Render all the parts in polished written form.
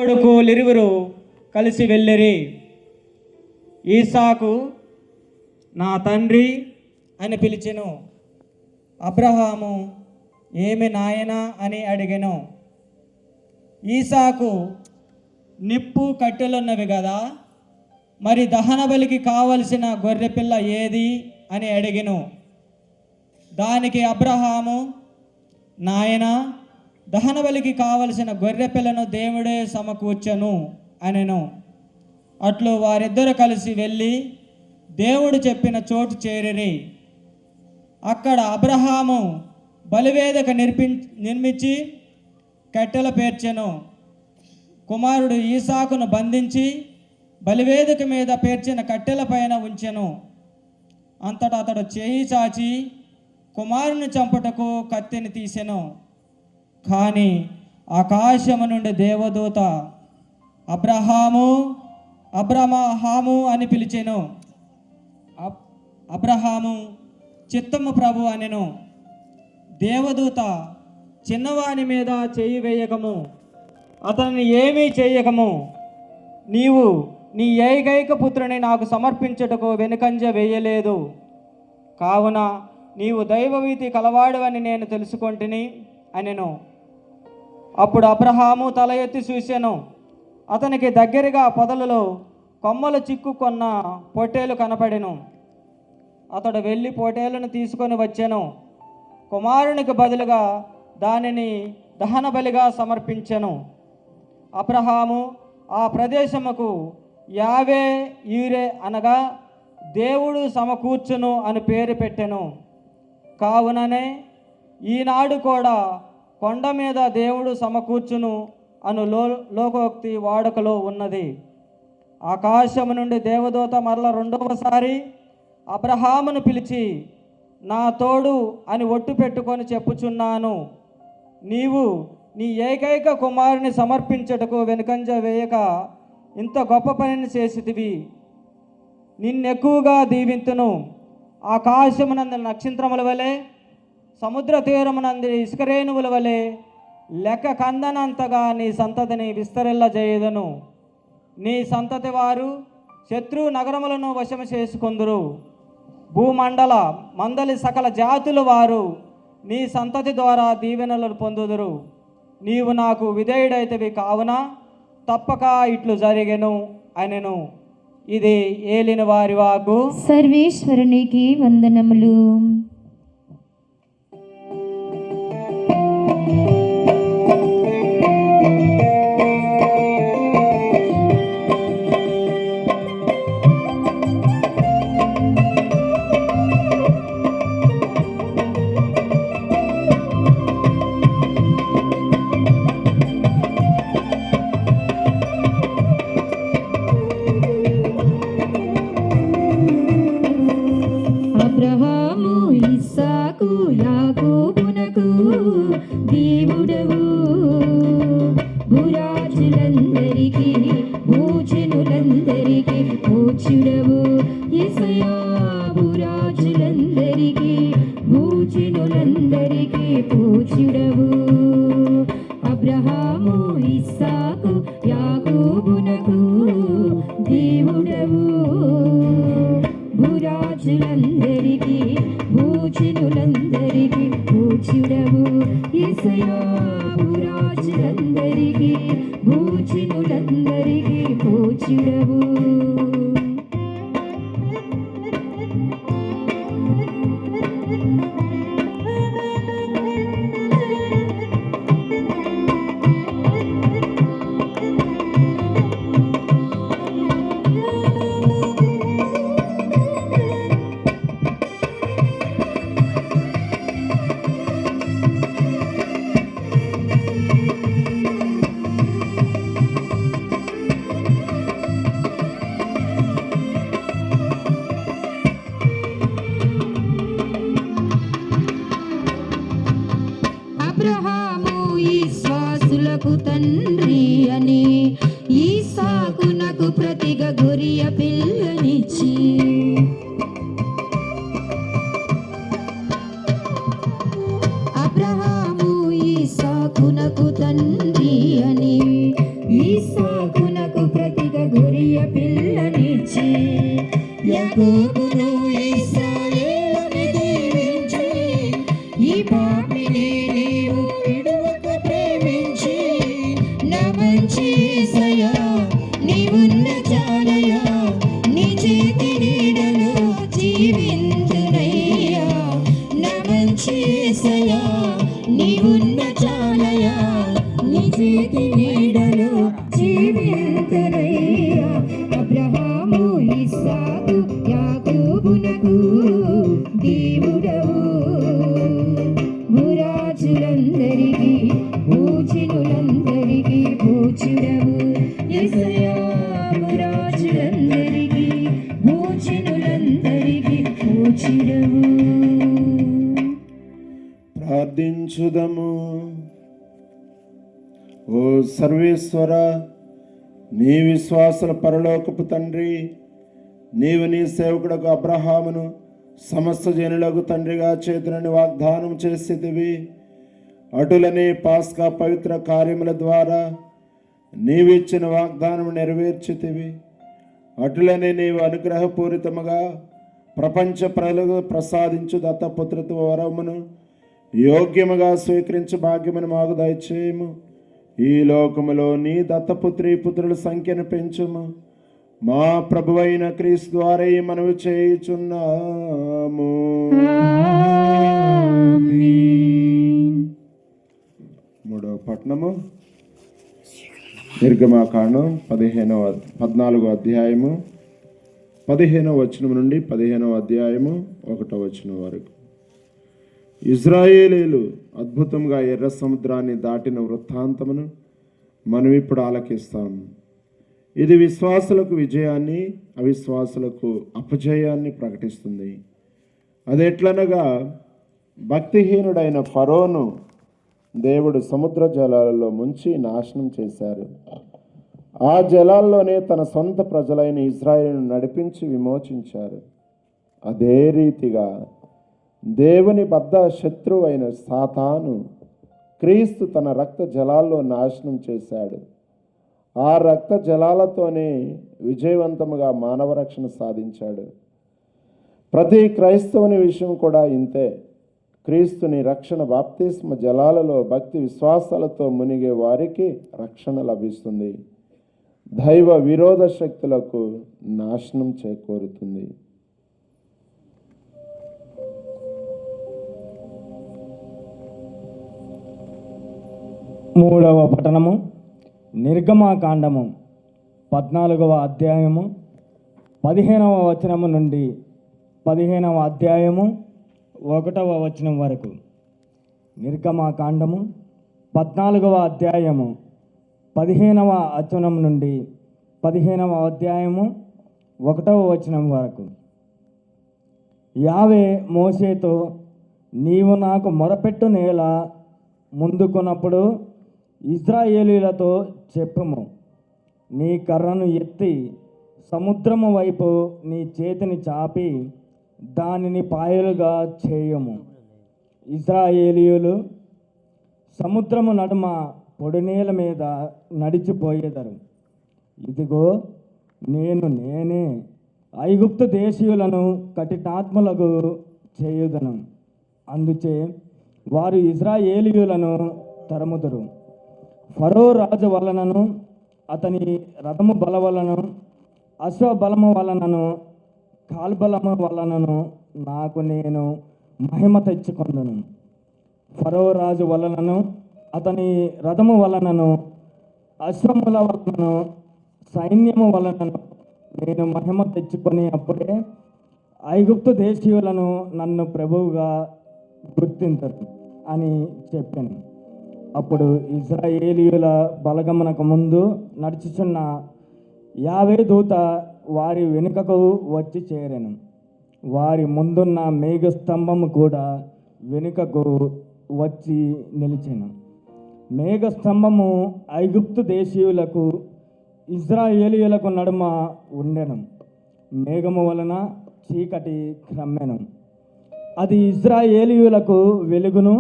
కొడుకులిరువురు కలిసి వెళ్ళిరి. ఈసాకు నా తండ్రి అని పిలిచెను. అబ్రహాము ఏమి నాయనా అని అడిగెను. ఈసాకు నిప్పు కట్టెలున్నవి కదా, మరి దహన బలికి కావలసిన గొర్రెపిల్ల ఏది అని అడిగెను. దానికి అబ్రహాము, నాయనా, దహన బలికి కావలసిన గొర్రెపిల్లను దేవుడే సమకూర్చెను అనెను. అట్లు వారిద్దరు కలిసి వెళ్ళి దేవుడు చెప్పిన చోటు చేరిరి. అక్కడ అబ్రహాము బలివేదిక నిర్మించి కట్టెలు పేర్చెను. కుమారుడు ఈసాకును బంధించి బలివేదిక మీద పేర్చిన కట్టెల పైన ఉంచెను. అంతటా అతడు చేయి చాచి కుమారుని చంపుటకు కత్తిని తీసెను. కానీ ఆకాశము నుండి దేవదూత అబ్రహాము అబ్రహాము అని పిలిచెను. అబ్రహాము చిత్తము ప్రభు అనెను. దేవదూత, చిన్నవాని మీద చేయి వేయకము, అతన్ని ఏమీ చేయకము. నీవు నీ ఏకైక పుత్రుని నాకు సమర్పించుటకు వెనుకంజ వేయలేదు. కావున నీవు దైవభీతి కలవాడువని నేను తెలుసుకొంటిని అనెను. అప్పుడు అబ్రహాము తల ఎత్తి చూసెను. అతనికి దగ్గరగా పొదలలో కొమ్మలు చిక్కుకొన్న పొట్టేలు కనపడెను. అతడు వెళ్ళి పొట్టేలను తీసుకొని వచ్చెను. కుమారునికి బదులుగా దానిని దహన బలిగా సమర్పించెను. అబ్రహాము ఆ ప్రదేశముకు యావే ఈరే అనగా దేవుడు సమకూర్చును అని పేరు పెట్టెను. కావుననే ఈనాడు కూడా కొండ మీద దేవుడు సమకూర్చును అను లోకోక్తి వాడుకలో ఉన్నది. ఆకాశము నుండి దేవదూత మరల రెండవసారి అబ్రహామును పిలిచి, నా తోడు అని ఒట్టు పెట్టుకొని చెప్పుచున్నాను, నీవు నీ ఏకైక కుమారుని సమర్పించుటకు వెనుకంజ వేయక ఇంత గొప్ప పనిని చేసితివి. నిన్నెక్కువగా దీవింతును. ఆకాశమునందు నక్షత్రముల వలె, సముద్ర తీరమునందు ఇసుకరేణువుల వలె లెక్క కందనంతగా నీ సంతతిని విస్తరిల్లజేయుదును. నీ సంతతి వారు శత్రు నగరములను వశము చేసుకొందురు. భూమండల మందలి సకల జాతుల వారు నీ సంతతి ద్వారా దీవెనలను పొందుదురు. నీవు నాకు విధేయుడైతవి కావున తప్పక ఇట్లు జరిగెను అనెను. ఇది ఏలిన వారి వాకు. సర్వేశ్వరునికి వందనములు. అబ్రహాము ఇస్సాకు యాకోబునకు దేవుడవు, భూరాజులందరికీ భూజనులందరికీ పూజ్యుడవు. యేసయ్యా, భూరాజులందరికీ భూజనులందరికీ పూజ్యుడవు. అబ్రహాము ఇస్సాకు యాకోబునకు దేవుడవు, భూరాజులందరికీ భూజనులందరికీ పూజ్యుడవు. యేసయ్యా, భూరాజులందరికీ భూజనులందరికీ పూజ్యుడవు. యాకోబును ఇశ్రాయేలుని దీవించి ఈ పాపిని నీవు విడువక ప్రేమించి నా మంచి యేసయ్యా నీవున్న చాలయ్యా నీ చేతి నీడలో జీవించునయ్యా నా మంచి యేసయ్యా నీవున్న చాలయ్యా నీ చేతి నీడలో జీవించునయ్యా అబ్రహాము ఇస్సాకు యాకోబునకు దేవుడవు భూరాజులందరికీ భూజనులందరికీ పూజ్యుడవు యేసయ్యా భూరాజులందరికీ భూజనులందరికీ పూజ్యుడవు. ప్రార్థించుదము. ఓ సర్వేశ్వర, నీ విశ్వాసుల పరలోకపు తండ్రి, నీవు నీ సేవకుడకు అబ్రహామును సమస్త జనులకు తండ్రిగా చేతునని వాగ్దానం చేసేదివి. అటులనే పాస్కా పవిత్ర కార్యముల ద్వారా నీవిచ్చిన వాగ్దానం నెరవేర్చితివి. అటులనే నీవు అనుగ్రహపూరితముగా ప్రపంచ ప్రజలకు ప్రసాదించు దత్తపుత్రత్వ వరమును యోగ్యముగా స్వీకరించు భాగ్యమును మాకు దయచేయము. ఈ లోకములో నీ దత్తపుత్రి పుత్రుల సంఖ్యను పెంచుము. మా ప్రభువైన క్రీస్తు ద్వారా ఈ మనవి చేయుచున్నాము. మూడవ పట్టణము నిర్గమాకాండం 14వ అధ్యాయము 15వ వచనం నుండి 15వ అధ్యాయము 1వ వచనం వరకు. ఇజ్రాయేలీలు అద్భుతంగా ఎర్ర సముద్రాన్ని దాటిన వృత్తాంతమును మనం ఇప్పుడు ఆలకిస్తాం. ఇది విశ్వాసులకు విజయాన్ని, అవిశ్వాసులకు అపజయాన్ని ప్రకటిస్తుంది. అది ఎట్లనగా, భక్తిహీనుడైన ఫరోను దేవుడు సముద్ర జలాలలో ముంచి నాశనం చేశారు. ఆ జలాల్లోనే తన సొంత ప్రజలైన ఇజ్రాయేలును నడిపించి విమోచించారు. అదే రీతిగా దేవుని బద్ధ శత్రువు అయిన సాతాను క్రీస్తు తన రక్త జలాల్లో నాశనం చేశాడు. ఆ రక్త జలాలతోనే విజయవంతముగా మానవ రక్షణ సాధించాడు. ప్రతి క్రైస్తవుని విషయం కూడా ఇంతే. క్రీస్తుని రక్షణ బాప్తిస్మ జలాలలో భక్తి విశ్వాసాలతో మునిగే వారికి రక్షణ లభిస్తుంది. దైవ విరోధ శక్తులకు నాశనం చేకూరుతుంది. మూడవ పట్టణము నిర్గమాకాండము 14వ అధ్యాయము 15వ వచనము నుండి 15వ అధ్యాయము 1వ వచనం వరకు. నిర్గమాకాండము 14వ అధ్యాయము 15వ వచనం నుండి 15వ అధ్యాయము 1వ వచనం వరకు. యావే మోషేతో, నీవు నాకు మొరపెట్టు నేల ముందుకున్నప్పుడు ఇజ్రాయేలీలతో చెప్పుము, నీ కర్రను ఎత్తి సముద్రము వైపు నీ చేతిని చాపి దానిని పాయలుగా చేయము. ఇజ్రాయేలీయులు సముద్రము నడుమ పొడినేల మీద నడిచిపోయేదరు. ఇదిగో నేనే ఐగుప్తు దేశీయులను కఠినాత్ములకు చేయుదను. అందుచే వారు ఇజ్రాయేలీయులను తరుముదురు. ఫరో రాజు వలనను అతని రథము బల వలన, అశ్వబలము వలనను, కాల్బలము వలనను నాకు నేను మహిమ తెచ్చుకొందును. ఫరో రాజు వలనను అతని రథము వలనను, అశ్వముల వలనను, సైన్యము వలనను నేను మహిమ తెచ్చుకొని అప్పుడే ఐగుప్తు దేశీయులను నన్ను ప్రభువుగా గుర్తించరు అని చెప్పాను. అప్పుడు ఇజ్రాయేలీయుల బలగమనకు ముందు నడుచుచున్న యావే దూత వారి వెనుకకు వచ్చి చేరెను. వారి ముందున్న మేఘస్తంభము కూడా వెనుకకు వచ్చి నిలిచెను. మేఘస్తంభము ఐగుప్తు దేశీయులకు ఇజ్రాయేలీయులకు నడుమ ఉండెను. మేఘము వలన చీకటి క్రమ్మెను. అది ఇజ్రాయేలీయులకు వెలుగును,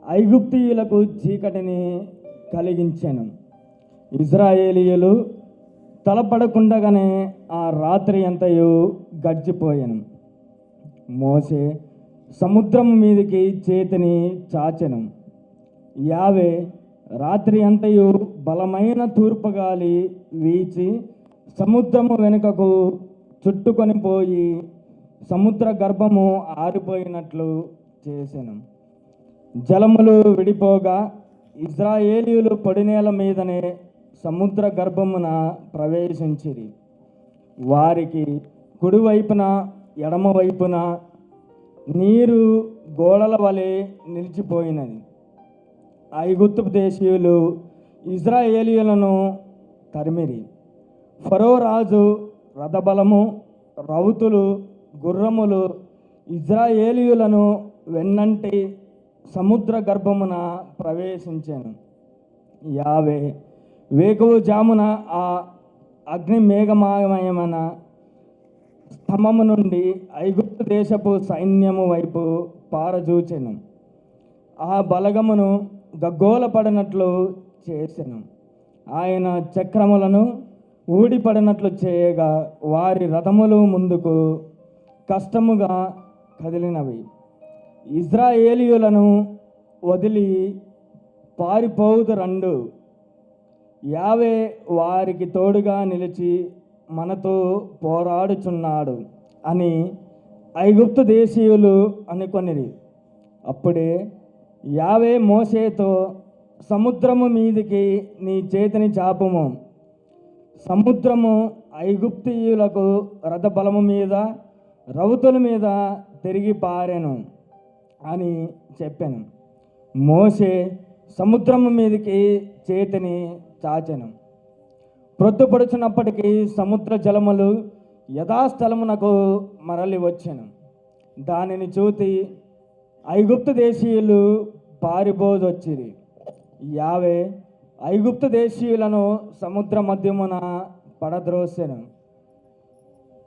ఐగుప్తీయులకు చీకటిని కలిగించెను. ఇజ్రాయేలీయులు తలపడకుండగానే ఆ రాత్రి అంతయు గడిచిపోయాను. మోసే సముద్రం మీదకి చేతిని చాచెను. యావే రాత్రి అంతయు బలమైన తూర్పు గాలి వీచి సముద్రము వెనుకకు చుట్టుకొని పోయి సముద్ర గర్భము ఆరిపోయినట్లు చేసెను. జలములు విడిపోగా ఇశ్రాయేలీయులు పొడినేల మీదనే సముద్ర గర్భమున ప్రవేశించిరి. వారికి కుడివైపున ఎడమవైపున నీరు గోడల వలె నిలిచిపోయినది. ఐగుప్తు దేశీయులు ఇశ్రాయేలీయులను తరిమిరి. ఫరో రాజు రథబలము, రౌతులు, గుర్రములు ఇశ్రాయేలీయులను వెన్నంటి సముద్ర గర్భమున ప్రవేశించాను. యావే వేకువ జామున ఆ అగ్ని మేఘమయమైన స్తంభము నుండి ఐగుప్తు దేశపు సైన్యము వైపు పారజూచెను. ఆ బలగమును గగ్గోలపడినట్లు చేసెను. ఆయన చక్రములను ఊడిపడినట్లు చేయగా వారి రథములు ముందుకు కష్టముగా కదిలినవి. ఇశ్రాయేలీయులను వదిలి పారిపోవుదురండు. యావే వారికి తోడుగా నిలిచి మనతో పోరాడుచున్నాడు అని ఐగుప్తు దేశీయులు అనుకొనిరి. అప్పుడే యావే మోషేతో, సముద్రము మీదికి నీ చేతిని చాపుము, సముద్రము ఐగుప్తీయులకు రథబలము మీద, రౌతుల మీద తిరిగి పారెను అని చెప్పాను. మోషే సముద్రము మీదకి చేతిని చాచెను. ప్రొద్దుపడుచున్నప్పటికీ సముద్ర జలములు యథాస్థలమునకు మరలి వచ్చెను. దానిని చూసి ఐగుప్తు దేశీయులు పారిపోదొచ్చిరి. యావే ఐగుప్తు దేశీయులను సముద్ర మధ్యమున పడద్రోసెను.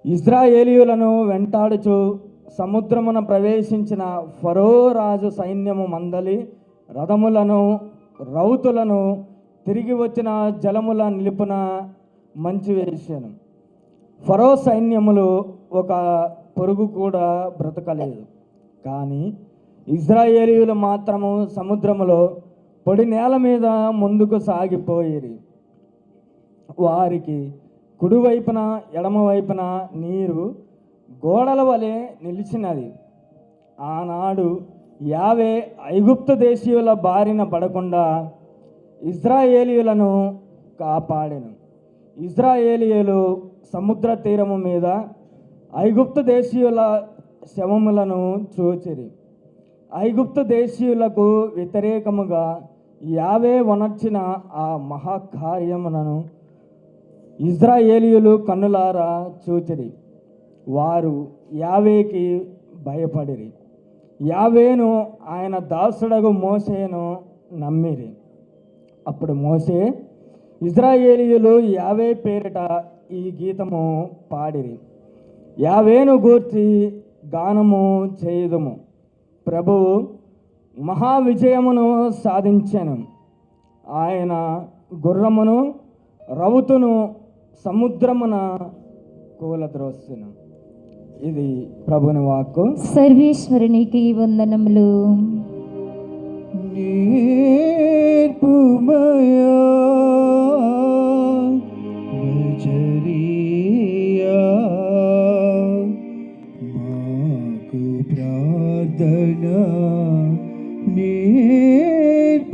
ఇశ్రాయేలీయులను వెంటాడుచు సముద్రమున ప్రవేశించిన ఫరో రాజు సైన్యము మందలి రథములను, రౌతులను తిరిగి వచ్చిన జలముల నిలుపున మంచివేశాను. ఫరో సైన్యములు ఒక పొరుగు కూడా బ్రతకలేదు. కానీ ఇశ్రాయేలీయులు మాత్రము సముద్రములో పొడి నేల మీద ముందుకు సాగిపోయిరి. వారికి కుడివైపున ఎడమవైపున నీరు గోడల వలె నిలిచినది. ఆనాడు యావే ఐగుప్తు దేశీయుల బారిన పడకుండా ఇశ్రాయేలీయులను కాపాడెను. ఇశ్రాయేలీయులు సముద్ర తీరము మీద ఐగుప్తు దేశీయుల శవములను చూచిరి. ఐగుప్తు దేశీయులకు వ్యతిరేకముగా యావే వనర్చిన ఆ మహాకార్యములను ఇశ్రాయేలీయులు కన్నులారా చూచిరి. వారు యావేకి భయపడిరి. యావేను ఆయన దాసుడగు మోషేను నమ్మిరి. అప్పుడు మోషే ఇశ్రాయేలీయులు యావే పేరిట ఈ గీతము పాడిరి. యావేను గూర్చి గానము చేయుదుము. ప్రభువు మహావిజయమును సాధించెను. ఆయన గుర్రమును, రౌతును సముద్రమున కూలద్రోసెను. ఇది ప్రభుని వాక్కు. సర్వేశ్వరునికి వందనములు. నేర్పుమయా నజరియా మాకు ప్రార్థన నేర్పుమయా.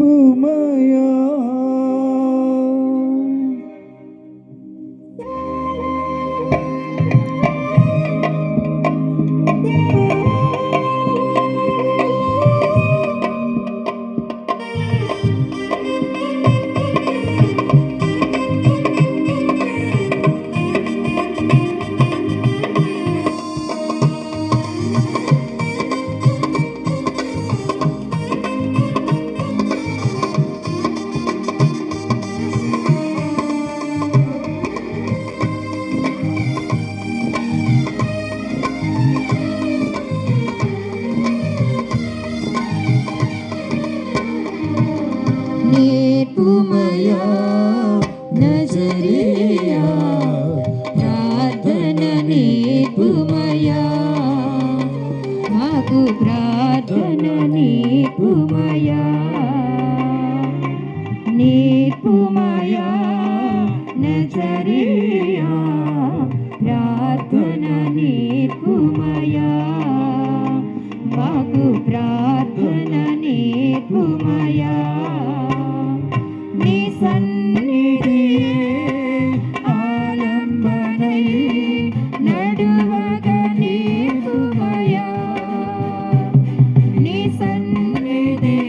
ప్రార్థన నేర్పుమయా మాకు ప్రార్థన నేర్పుమయా నేర్పుమయా నజరేయా ప్రార్థన నేర్పుమయా మాకు ప్రార్థన నేర్పుమయా నీ సన్నిధి ఆలంబనై నడువగ నేర్పుమయా నీ సన్నిధి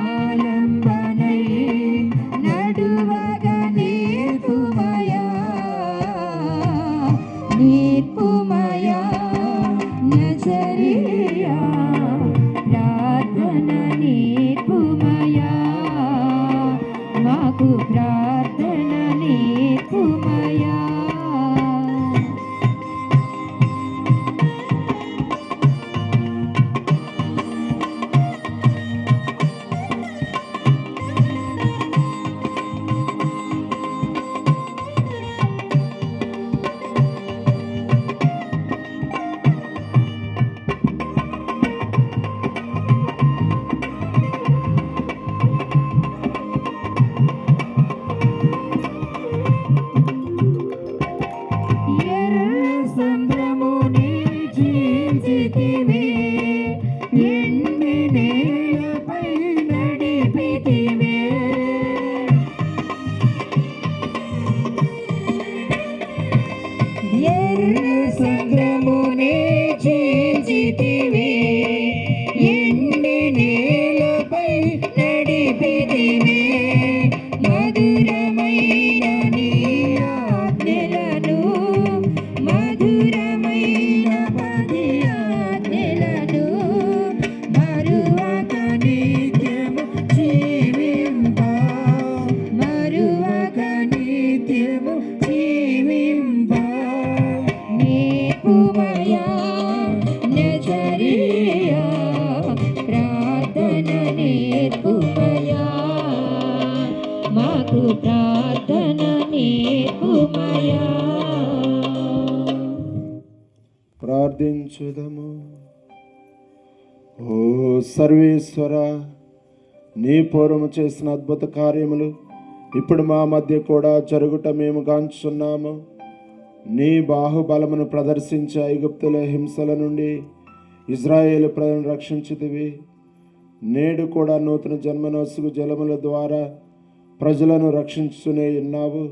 ఆలంబనై నడువగ నేర్పుమయా నేర్పుమయా నజరేయా ప్రార్థన నేర్పుమయా మాకు ప్రార్థన నేర్పుమయా సంద్రముని జీవితివే ఎండి నేలపై నడిపితివే సంద్రముని జీవితివే ఎండి నేలపై నడిపితివే మధురమైన నీ ఆజ్ఞలను మధురమైన పది ఆజ్ఞలను మరువక నిత్యము జీవింప మరువక నిత్యము జీవింప నేర్పుమయా నజరేయా ప్రార్థన నేర్పుమయా మాకు ప్రార్థన నేర్పుమయా ప్రార్థించుదము. ఓ సర్వేశ్వర, నీ పూర్వము చేసిన అద్భుత కార్యములు ఇప్పుడు మా మధ్య కూడా జరుగుట మేము గాంచున్నాము. నీ బాహుబలమును ప్రదర్శించే ఐగుప్తుల హింసల నుండి ఇజ్రాయేలు ప్రజలను రక్షించితివి. నేడు కూడా నూతన జన్మనోత్సుకు జలముల ద్వారా ప్రజలను రక్షించునే ఉన్నావు.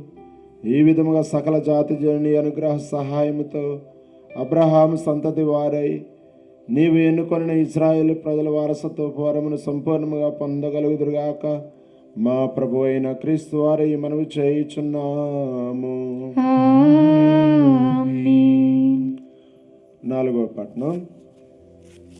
ఈ విధముగా సకల జాతి జనుని అనుగ్రహ సహాయముతో అబ్రహాము సంతతి వారై నీవు ఎన్నుకొనిన ఇజ్రాయేలు ప్రజల వారసత్వ వరమును సంపూర్ణముగా పొందగలుగుదురుగాక. మా ప్రభు అయిన క్రీస్తు వారి మనవి చేయుచున్నాము. ఆమేన్. 4వ పట్టణం.